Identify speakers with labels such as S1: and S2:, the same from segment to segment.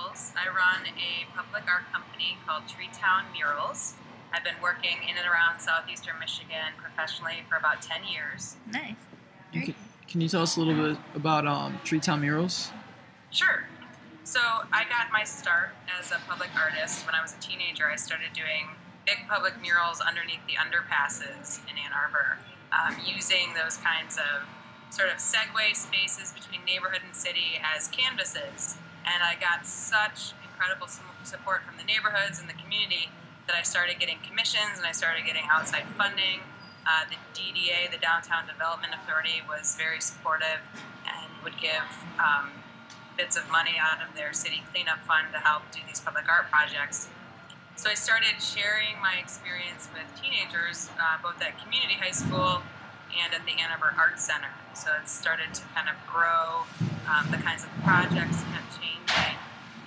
S1: Theifels. I run a public art company called Town Murals. I've been working in and around southeastern Michigan professionally for about 10 years.
S2: Nice.
S3: Can you tell us a little bit about Town Murals?
S1: Sure. So I got my start as a public artist when I was a teenager. I started doing big public murals underneath the underpasses in Ann Arbor, using those kinds of sort of segue spaces between neighborhood and city as canvases. And I got such incredible support from the neighborhoods and the community that I started getting commissions and I started getting outside funding. The DDA, the Downtown Development Authority, was very supportive and would give bits of money out of their city cleanup fund to help do these public art projects. So I started sharing my experience with teenagers, both at community high school and at the Ann Arbor Art Center. So it started to kind of grow the kinds of projects, kind of changing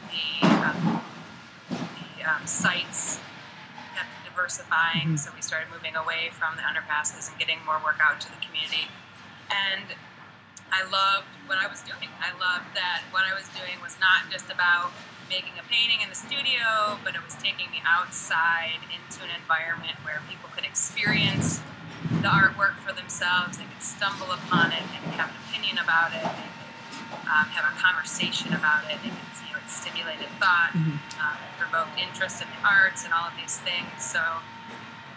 S1: the sites, kept diversifying. So we started moving away from the underpasses and getting more work out to the community. And I loved what I was doing. I loved that what I was doing was not just about making a painting in the studio, but it was taking me outside into an environment where people could experience the artwork for themselves. They could stumble upon it, they could have an opinion about it, they could have a conversation about it, they could, it stimulated thought, provoked interest in the arts and all of these things. So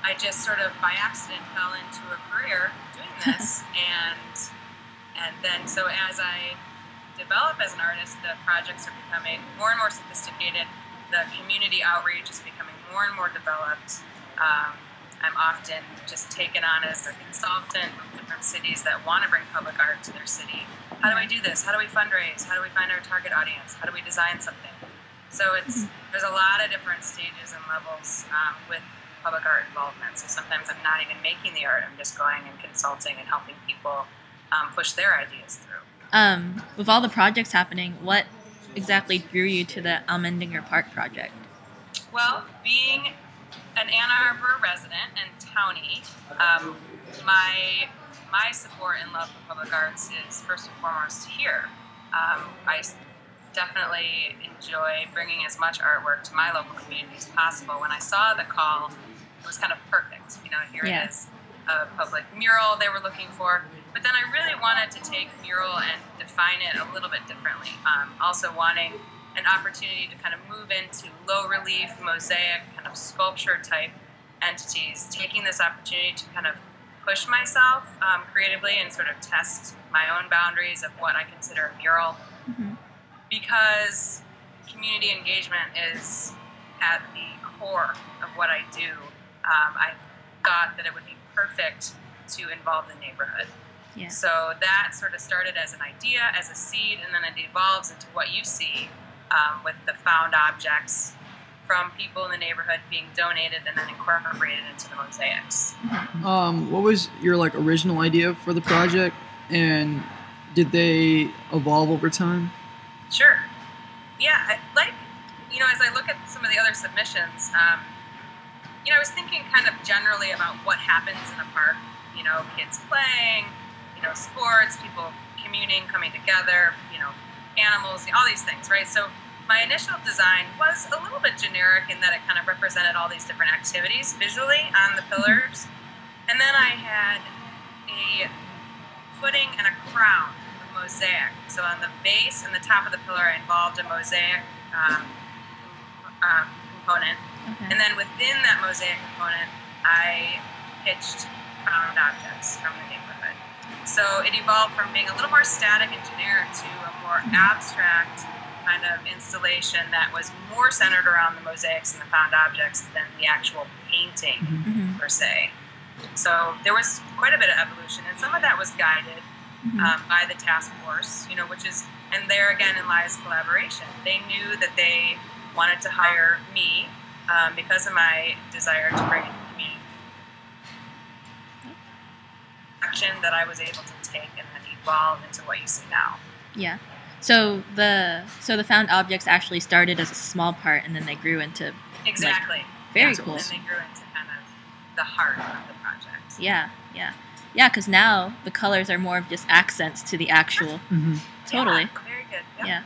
S1: I just sort of by accident fell into a career doing this, and then so as I develop as an artist, the projects are becoming more and more sophisticated. The community outreach is becoming more and more developed. I'm often just taken on as a consultant with different cities that want to bring public art to their city. How do I do this? How do we fundraise? How do we find our target audience? How do we design something? So there's a lot of different stages and levels with public art involvement. So sometimes I'm not even making the art. I'm just going and consulting and helping people push their ideas through.
S2: With all the projects happening, what exactly drew you to the Allmendinger Park project?
S1: Well, being an Ann Arbor resident and townie, my support and love for public arts is first and foremost here. I definitely enjoy bringing as much artwork to my local community as possible. When I saw the call, it was kind of perfect. Here it is, a public mural they were looking for. But then I really wanted to take mural and define it a little bit differently. Also wanting an opportunity to kind of move into low relief, mosaic, kind of sculpture type entities, taking this opportunity to kind of push myself creatively and sort of test my own boundaries of what I consider a mural. Because community engagement is at the core of what I do, I thought that it would be perfect to involve the neighborhood.
S2: Yeah.
S1: So that sort of started as an idea, as a seed, and then it evolves into what you see with the found objects from people in the neighborhood being donated and then incorporated into the mosaics.
S3: What was your original idea for the project, and did they evolve over time?
S1: Sure. Yeah, as I look at some of the other submissions, I was thinking kind of generally about what happens in a park. Kids playing, sports, people communing, coming together, animals, all these things, right? So my initial design was a little bit generic in that it kind of represented all these different activities visually on the pillars. And then I had a footing and a crown of mosaic. So on the base and the top of the pillar, I involved a mosaic component. And then within that mosaic component, I pitched found objects from the neighborhood. So it evolved from being a little more static and generic to a more abstract kind of installation that was more centered around the mosaics and the found objects than the actual painting per se. So there was quite a bit of evolution, and some of that was guided by the task force, and there again lies collaboration. They knew that they wanted to hire me because of my desire to bring in community action that I was able to take and then evolve into what you see now.
S2: Yeah. So the found objects actually started as a small part, and then they grew into
S1: exactly
S2: very cool.
S1: And they grew into kind of the heart of the project.
S2: Yeah. Because now the colors are more of just accents to the actual. Totally.
S1: Yeah, very good.
S2: Yeah.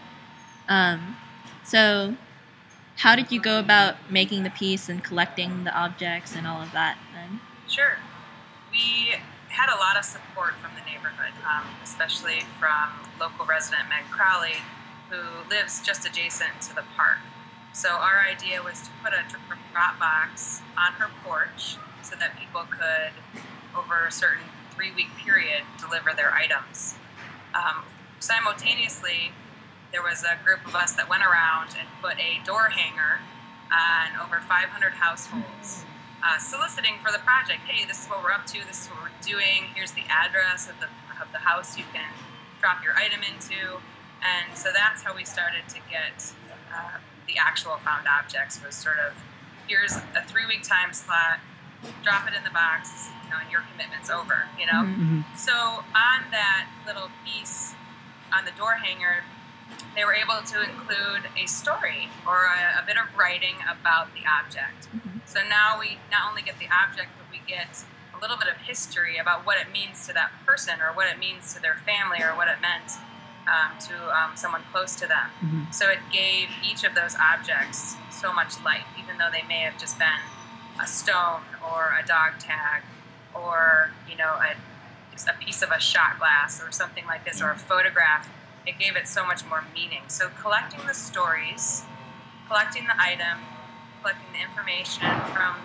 S2: So, how did you go about making the piece and collecting the objects and all of that then?
S1: Sure. We had a lot of support from the neighborhood, especially from local resident Meg Crowley, who lives just adjacent to the park. So our idea was to put a drop box on her porch so that people could, over a certain 3-week period, deliver their items. Simultaneously, there was a group of us that went around and put a door hanger on over 500 households, soliciting for the project. Hey, this is what we're up to. This is what we're doing. Here's the address of the house you can drop your item into. And so that's how we started to get the actual found objects. Was sort of, here's a 3-week time slot, drop it in the box, and your commitment's over,
S3: Mm-hmm.
S1: So on that little piece on the door hanger, they were able to include a story or a bit of writing about the object.
S2: Mm-hmm.
S1: So now we not only get the object, but we get a little bit of history about what it means to that person, or what it means to their family, or what it meant to someone close to them.
S3: Mm-hmm.
S1: So it gave each of those objects so much life, even though they may have just been a stone or a dog tag or just a piece of a shot glass or something like this, or a photograph. It gave it so much more meaning. So collecting the stories, collecting the item, collecting the information from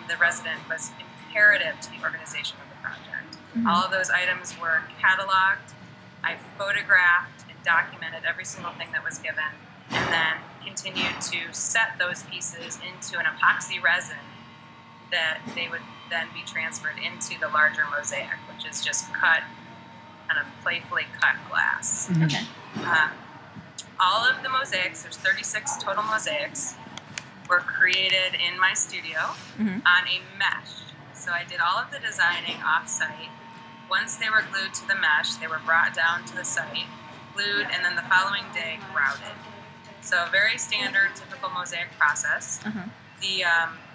S1: the resident was imperative to the organization of the project.
S2: Mm-hmm.
S1: All of those items were cataloged. I photographed and documented every single thing that was given, and then continued to set those pieces into an epoxy resin that they would then be transferred into the larger mosaic, which is just cut, kind of playfully cut glass.
S3: Mm-hmm.
S2: Okay.
S1: All of the mosaics, there's 36 total mosaics, were created in my studio
S2: Mm-hmm.
S1: on a mesh. So I did all of the designing off-site. Once they were glued to the mesh, they were brought down to the site, glued, and then the following day grouted. So a very standard, typical mosaic process.
S2: Uh-huh.
S1: The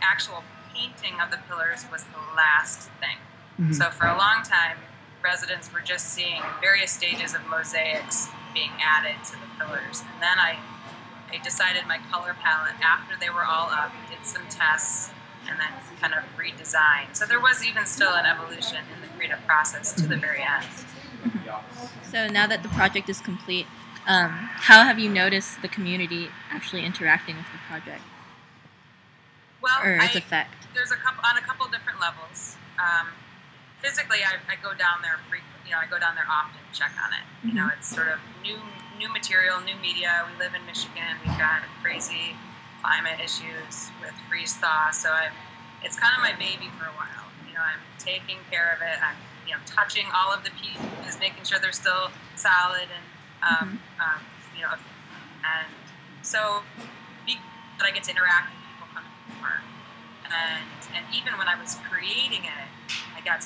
S1: actual painting of the pillars was the last thing.
S3: Mm-hmm.
S1: So for a long time, residents were just seeing various stages of mosaics being added to the pillars. And then I decided my color palette after they were all up, did some tests, and then kind of redesigned. So there was even still an evolution in the creative process to the very end.
S2: So now that the project is complete, how have you noticed the community actually interacting with the project,
S1: Well,
S2: or its effect?
S1: There's on a couple different levels. Physically, I go down there frequently. I go down there often to check on it.
S2: Mm-hmm.
S1: It's sort of new material, new media. We live in Michigan. We've got crazy climate issues with freeze thaw. So it's kind of my baby for a while. I'm taking care of it. I'm touching all of the pieces, making sure they're still solid, and and so that I get to interact with people coming to the park. And even when I was creating it, I got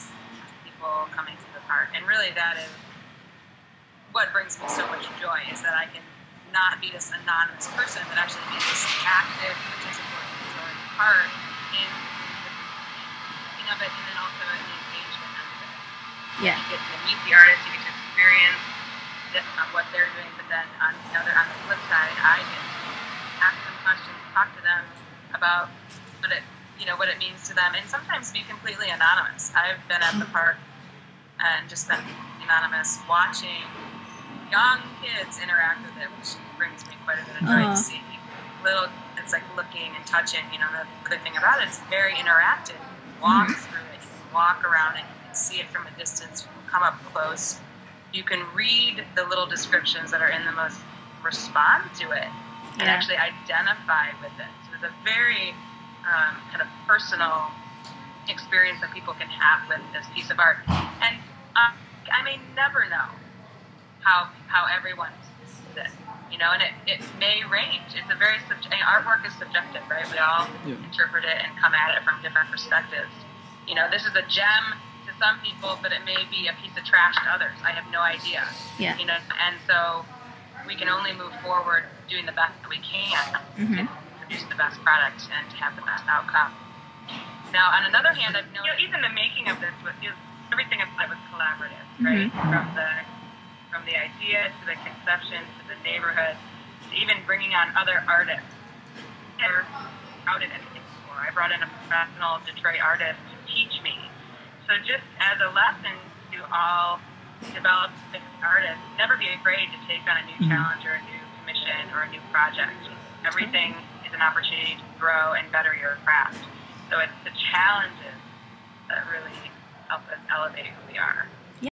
S1: people coming to the park, and really that is what brings me so much joy, is that I can not be this anonymous person, but actually be this active participatory part in the thinking of it, and then also in the engagement of it.
S2: Yeah.
S1: You get to meet the artists, you get to experience what they're doing, but then on the flip side, I can ask them questions, talk to them about what it means to them, and sometimes be completely anonymous. I've been at the park and just been anonymous, watching young kids interact with it, which brings me quite a bit of joy to see. It's like looking and touching. The other thing about it, it's very interactive. You can walk through it, you can walk around it, you can see it from a distance, you can come up close. You can read the little descriptions that are in the most, respond to it, and actually identify with it. So it's a very kind of personal experience that people can have with this piece of art. And I may never know how everyone sees it, and it may range. It's a very artwork is subjective, right? We all interpret it and come at it from different perspectives. This is a gem to some people, but it may be a piece of trash to others. I have no idea.
S2: Yeah.
S1: And so we can only move forward doing the best that we can to produce the best product and to have the best outcome. Now, on another hand, I've noticed even the making of this everything about it was collaborative, right? From from the idea to the conception to the neighborhood to even bringing on other artists. Never scouted anything before. I brought in a professional Detroit artist to teach me. So just as a lesson to all develop artists, never be afraid to take on a new challenge or a new commission or a new project. Everything is an opportunity to grow and better your craft. So it's the challenges that really help us elevate who we are.